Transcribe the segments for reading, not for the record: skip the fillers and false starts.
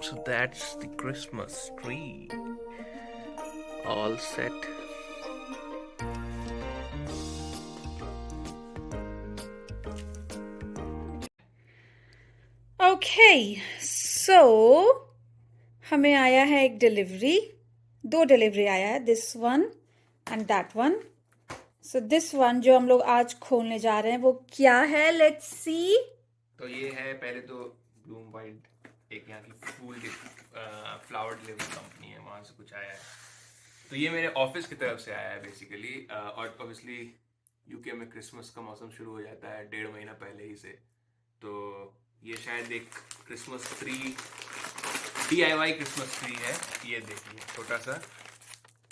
So that's the Christmas tree. All set. Okay, so हमें आया है एक डिलीवरी, 2 डिलीवरी आया है, this one and that one. So this one जो हम लोग आज खोलने जा रहे हैं वो क्या है, लेट्स सी. तो ये है पहले तो ब्लूम वाइल्ड, एक यहाँ की फूल फ्लावर डिलीवरी कंपनी है, वहाँ से कुछ आया है. तो ये मेरे ऑफिस की तरफ से आया है बेसिकली. और ऑब्वियसली यूके में क्रिसमस का मौसम शुरू हो जाता है 1.5 महीना पहले ही से. तो ये शायद एक Christmas tree, DIY Christmas tree है. ये देखिए छोटा सा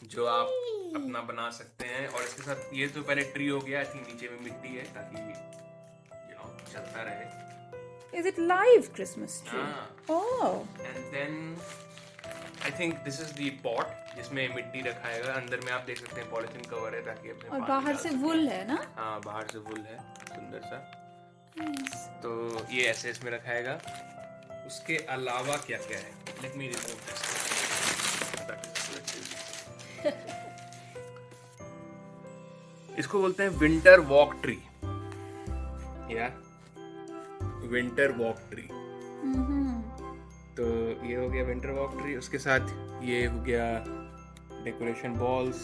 जो आप अपना बना सकते हैं. और इसके साथ ये तो पहले ट्री हो गया, आई थिंक नीचे में मिट्टी है ताकि चलता रहे. Is it live Christmas tree? हाँ. Oh. And then I think this is the pot जिसमें मिट्टी रखाएगा. अंदर में आप देख सकते हैं पॉलिथीन कवर है ताकि अपने और पानी बाहर डाल से सकें. वुल है ना? हाँ, बाहर से वुल है, सुंदर सा. Nice. तो ये ऐसे इसमें रखाएगा. उसके अलावा क्या क्या है, लेट मी रिमूव दिस. इसको बोलते हैं विंटर वॉक ट्री या विंटर वॉक ट्री. तो ये हो गया विंटर वॉक ट्री. उसके साथ ये हो गया डेकोरेशन बॉल्स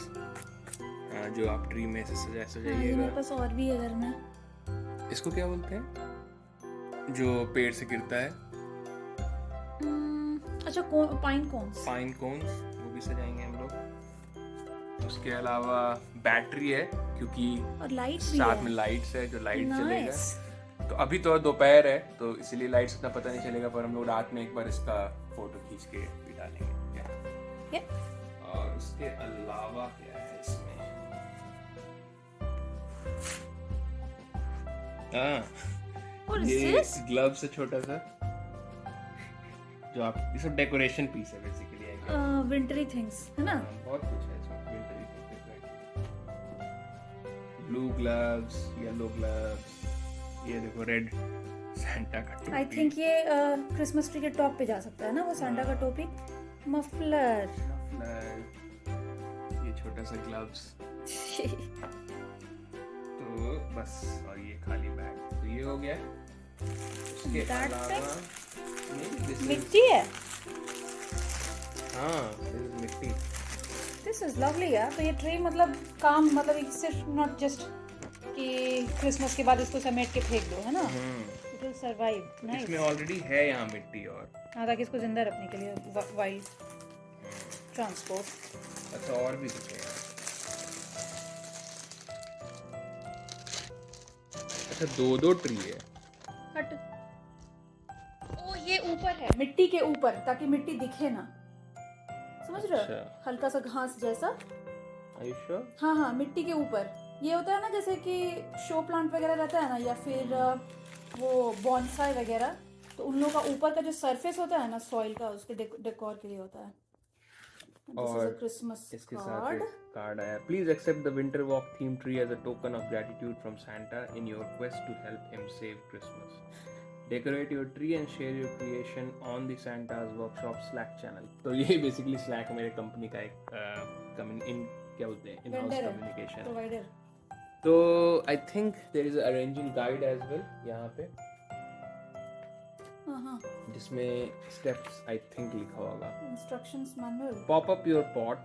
जो आप ट्री में से ये सजाइएगा. मेरे पास और भी है घर में. इसको क्या बोलते हैं जो पेड़ से गिरता है? अच्छा, पाइन कोन्स. पाइन कोन्स, वो भी सजाएंगे हम लोग. उसके अलावा बैटरी है क्योंकि और लाइट्स भी साथ है. में लाइट्स है जो लाइट चलेगा. Nice. तो अभी तो दोपहर है तो इसीलिए लाइट्स इतना पता नहीं चलेगा, पर हम लोग रात में एक बार इसका फोटो खींच के भी डालेंगे. Yeah. और उसके अलावा क्या है इसमें? What is ये this? ग्लव्स है छोटा सा जो आप, ये सब डेकोरेशन पीस है बेसिकली. विंटरी थिंग्स है ना? बहुत कुछ है इसमें. ब्लू ग्लव्स, येलो ग्लव्स, ये देखो रेड सैंटा का टोपी. आई थिंक ये क्रिसमस ट्री के टॉप पे जा सकता है ना, वो सैंटा का टोपी. मफलर. ये छोटा सा ग्लव्स. तो बस, और ये खाली बैग. तो ये हो गया. उसके That अलावा मिट्टी है. हाँ, this is मिट्टी. दिस इज लवली यार. तो ये ट्री मतलब काम, मतलब सिर्फ नॉट जस्ट कि क्रिसमस के बाद इसको समेट के फेंक दो, है ना? It will survive. नाइस. इसमें ऑलरेडी है यहाँ मिट्टी. और हाँ, ताकि इसको जिंदा रखने के लिए वाइल्ड ट्रांसपोर्ट. अच्छा, और भी कुछ है यहाँ. अच्छा, दो ट्री है. हट. ओ, ये ऊपर है, मिट्टी के ऊपर, ताकि मिट्टी दिखे ना. समझ रहे हो? अच्छा. हल्का सा घास जैसा. Are you sure? हाँ हाँ, मिट्टी के ऊपर. ये होता है ना जैसे कि शो प्लांट वगैरह रहता है ना, या फिर वो बॉन्साई वगैरह. तो उन लोगों का ऊपर का जो सरफेस होता है ना सॉइल का, उसके डेकोर के लिए होता है. और क्रिसमस इसके साथ कार्ड. एक कार्ड आया. Please accept the winter walk theme tree as a token of gratitude from Santa in your quest to help him save Christmas. Decorate your tree and share your creation on the Santa's workshop Slack channel. तो ये basically slack मेरे company का एक क्या बोलते हैं, in house communication. Provider. तो I think there is a arranging guide as well यहाँ पे, जिसमें स्टेप्स आई थिंक लिखा होगा. Instructions manual. Pop up your pot.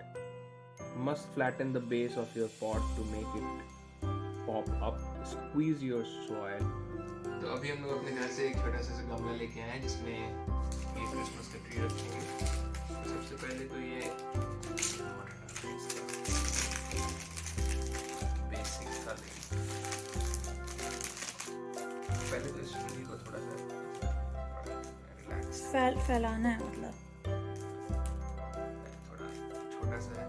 Must flatten the base of your pot to make it pop up. Squeeze your soil. तो अभी हम लोग अपने घर से एक छोटा सा गमला लेके आए हैं जिसमें ये क्रिसमस का ट्री रखेंगे. तो सबसे पहले तो ये बेसिक सा लेंगे. पहले तो इस ट्री को थोड़ा सा रिलैक्स फैलाना है मतलब. थोड़ा छोटा सा है.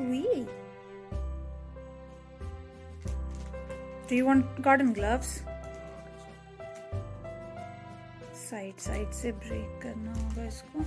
Wee. Do you want garden gloves? Side से ब्रेक करना होगा इसको.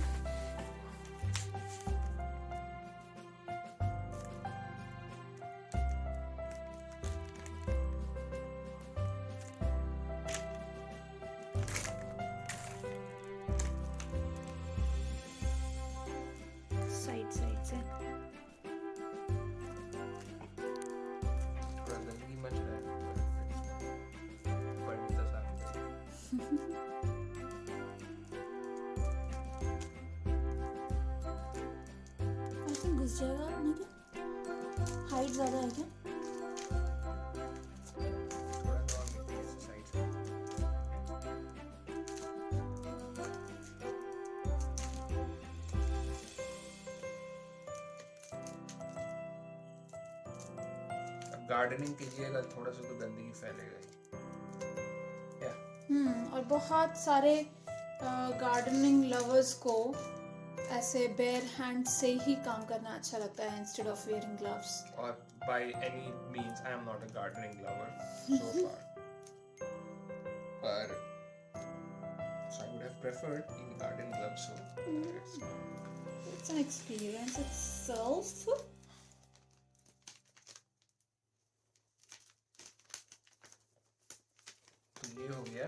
आई थिंक घुस जाएगा अपने क्या? हाइट ज्यादा है क्या? थोड़ा तो और मिट्टी इस साइड से। अब गार्डनिंग कीजिएगा थोड़ा सा तो गंदगी फैलेगा ही। और बहुत सारे गार्डनिंग लवर्स को ऐसे बेयर हैंड से ही काम करना अच्छा लगता है instead of wearing gloves. Or by any means, I am not a gardening lover so far. But so I would have preferred in garden gloves. So It's an experience itself. तो ये हो गया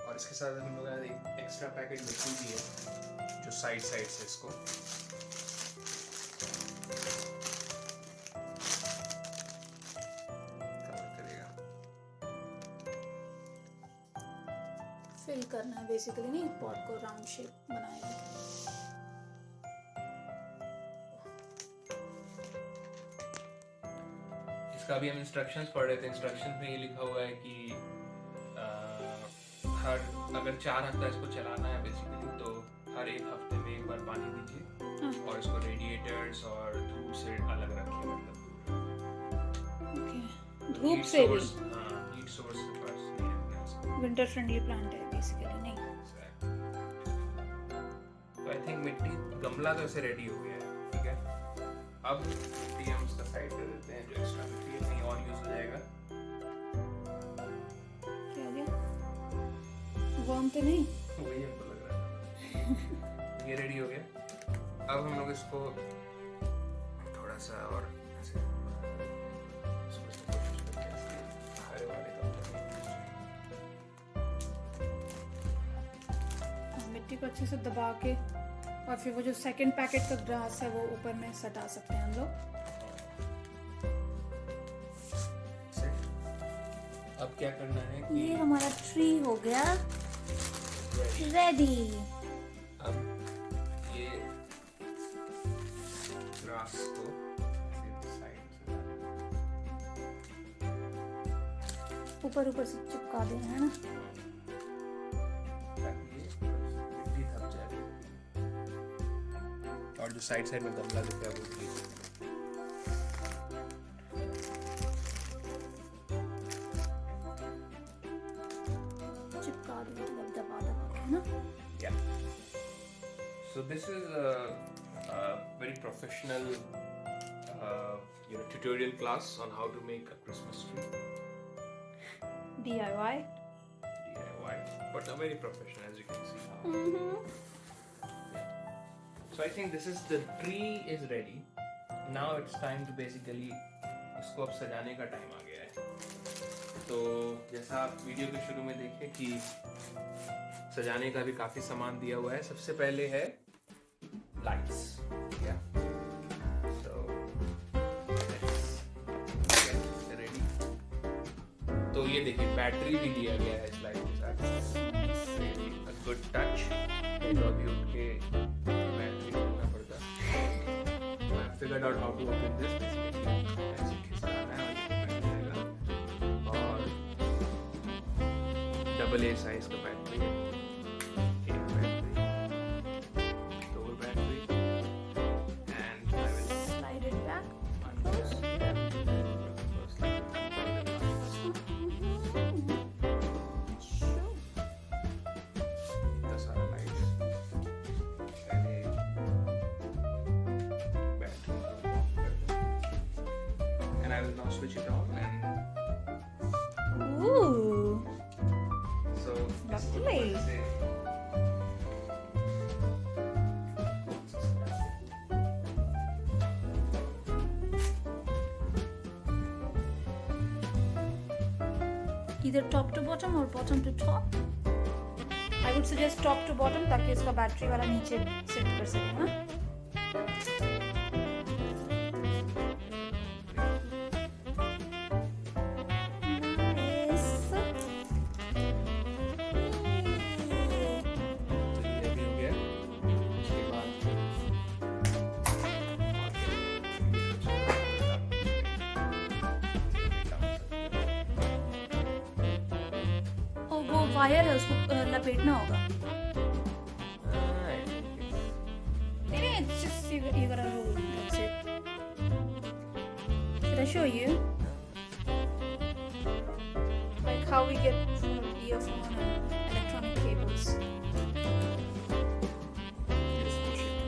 और इसके साथ हम लोग एक एक्स्ट्रा पैकेट मिट्टी भी है जो साइड से इसको कवर करेगा. फिल करना है बेसिकली, नहीं पॉट को राउंड शेप बनाएगा. इसका भी हम इंस्ट्रक्शंस पढ़ रहे थे. इंस्ट्रक्शंस में ये लिखा हुआ है कि हर अगर 4 हफ्ता इसको चलाना है बेसिकली तो हर 1 हफ्ते में एक बार पानी दीजिए और इसको रेडिएटर्स और धूप से अलग रखिए. मतलब धूप से भी हीट सोर्स के पास नहीं रखना है. विंटर फ्रेंडली प्लांट है बेसिकली. नहीं तो आई थिंक मिट्टी गमला तो ऐसे रेडी हो गया है. ठीक है, अब मिट्टी हम उसका साइड कर देते हैं. जो एक्स्ट्रा मिट्टी है कहीं और यूज हो जाएगा. क्या हो गया? वर्म तो नहीं? वही हमको लग रहा था. ये रेडी हो गया. अब हम लोग इसको थोड़ा सा और ऐसे सोचने की कोशिश करते हैं इसके हरे वाले का. मिट्टी को अच्छे से दबा के और फिर वो जो सेकंड पैकेट का ग्रास है वो ऊपर में सटा सकते हैं हम लोग. अब क्या करना है कि ये हमारा ट्री हो गया रेडी. अब ये ग्रास को साइड से ऊपर से चिपका देना है ना. ताकि ये मिट्टी दब जाए और जो साइड में गमला दिख रहा है वो भी चिपका देना दबा के, है ना. Yeah. So this is a very professional, tutorial class on how to make a Christmas tree DIY. DIY, but very professional as you can see. Yeah. So I think this is the tree is ready. Now it's time to basically इसको अब सजाने का time आ गया है. तो जैसा आप video के शुरू में देखें कि सजाने का भी काफी सामान दिया हुआ है. सबसे पहले है लाइट्स. रेडी. तो ये देखिए बैटरी भी दिया गया है इस लाइट के साथ. A good touch. तो अभी उठ के बैटरी खोलना पड़ता. I figured out how to open this basically. ऐसे खिसकाना है और डबल ए साइज का बैटरी है. एक battery, 2 battery, and I will Slide it back. unclose. First, इतना सारा lights. पहले बैटरी को off कर दूं. And I will now switch it on and Ooh. so Lovely. Either top to bottom or bottom to top. I would suggest top to bottom ताकि इसका battery वाला नीचे सेट कर सके ना. Nice. फायर है, उसको लपेटना होगा। I think it's- नहीं, it's just you gotta roll. That's it. Should I show you? Like how we get earphone and electronic cables. Just push it.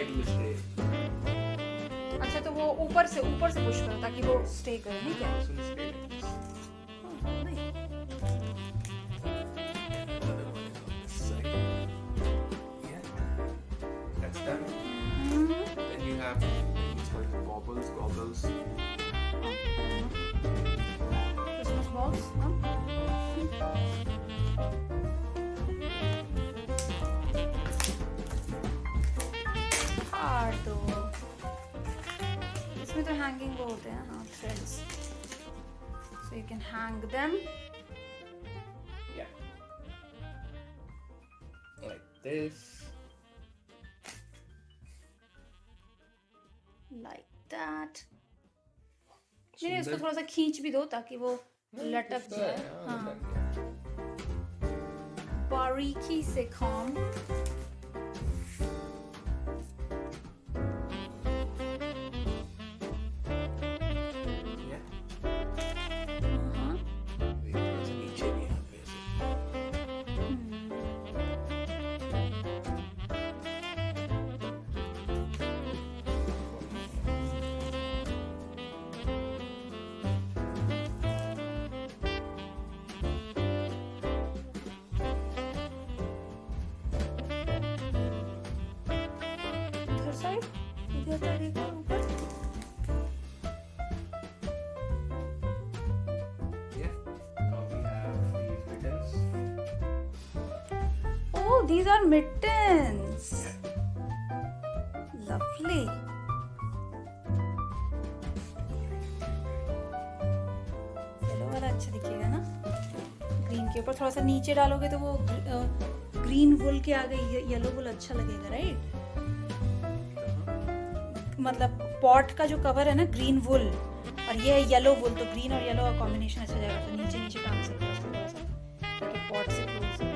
It will stay. अच्छा, तो वो ऊपर से पुश करो ताकि वो स्टे करे, नहीं क्या? This will stay like this. हाँ, नहीं। Another one is on this side. Yeah. That's done. Then you have these called goggles. Christmas balls, हाँ? Hard though. इसमें तो हैंगिंग वो होते हैं, हाँ, threads. So you can hang them. Yeah. Like this. Like that. नहीं, उसको थोड़ा सा खींच भी दो ताकि वो लटक जाए। हाँ, बारीकी से काम। Yeah. हाँ, थोड़ा सा नीचे भी यहाँ पे ऐसे। इधर साइड, इधर तरीका ऊपर। Yeah. Now we have these mittens. Oh, these are mittens. Lovely. Yellow वाला अच्छा दिखेगा ना, ग्रीन के ऊपर थोड़ा सा नीचे डालोगे तो वो ग्रीन वुल के आगे येलो वुल अच्छा लगेगा, राइट? मतलब पॉट का जो कवर है ना ग्रीन वुल और ये है येलो वुल, तो ग्रीन और येलो का कॉम्बिनेशन अच्छा जाएगा, तो नीचे नीचे टांग सकते हो उसको थोड़ा सा ताकि पॉट से क्लोज हो।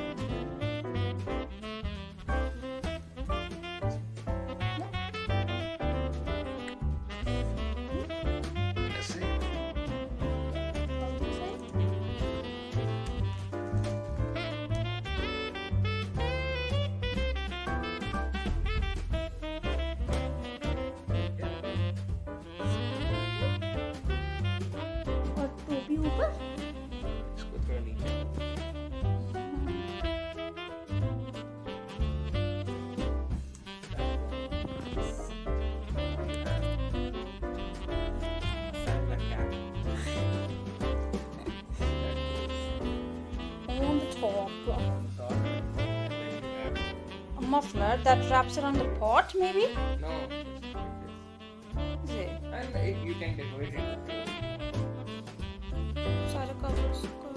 ऐसे। और टोपी ऊपर। इसको थोड़ा नीचे। Santa cat. On the top, On top. And then you have a muffler that wraps around the pot, maybe. no, just like this. Is it? And you can decorate it with सारे covers को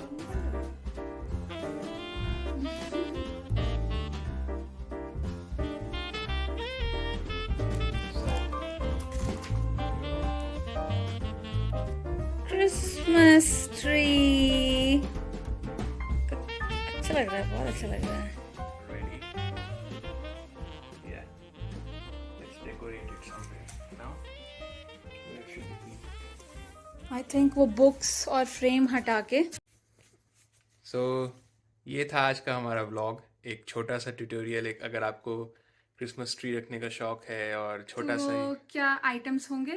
Christmas tree. अच्छा लग रहा है, बहुत अच्छा लग रहा है। ready. Yeah. Let's decorate it somewhere. Now, where should it be? I think वो books और frame हटा के। So, ये था आज का हमारा व्लॉग, एक छोटा सा ट्यूटोरियल। एक अगर आपको क्रिसमस ट्री रखने का शौक है और छोटा सा तो क्या आइटम्स होंगे,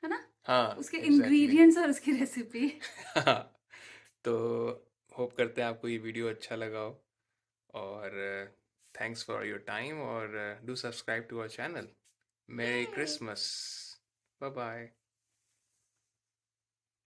है ना? हाँ उसके exactly. इंग्रेडिएंट्स और उसकी रेसिपी। तो होप करते हैं आपको ये वीडियो अच्छा लगा हो, और थैंक्स फॉर योर टाइम, और do subscribe to our channel. Merry Christmas, bye bye.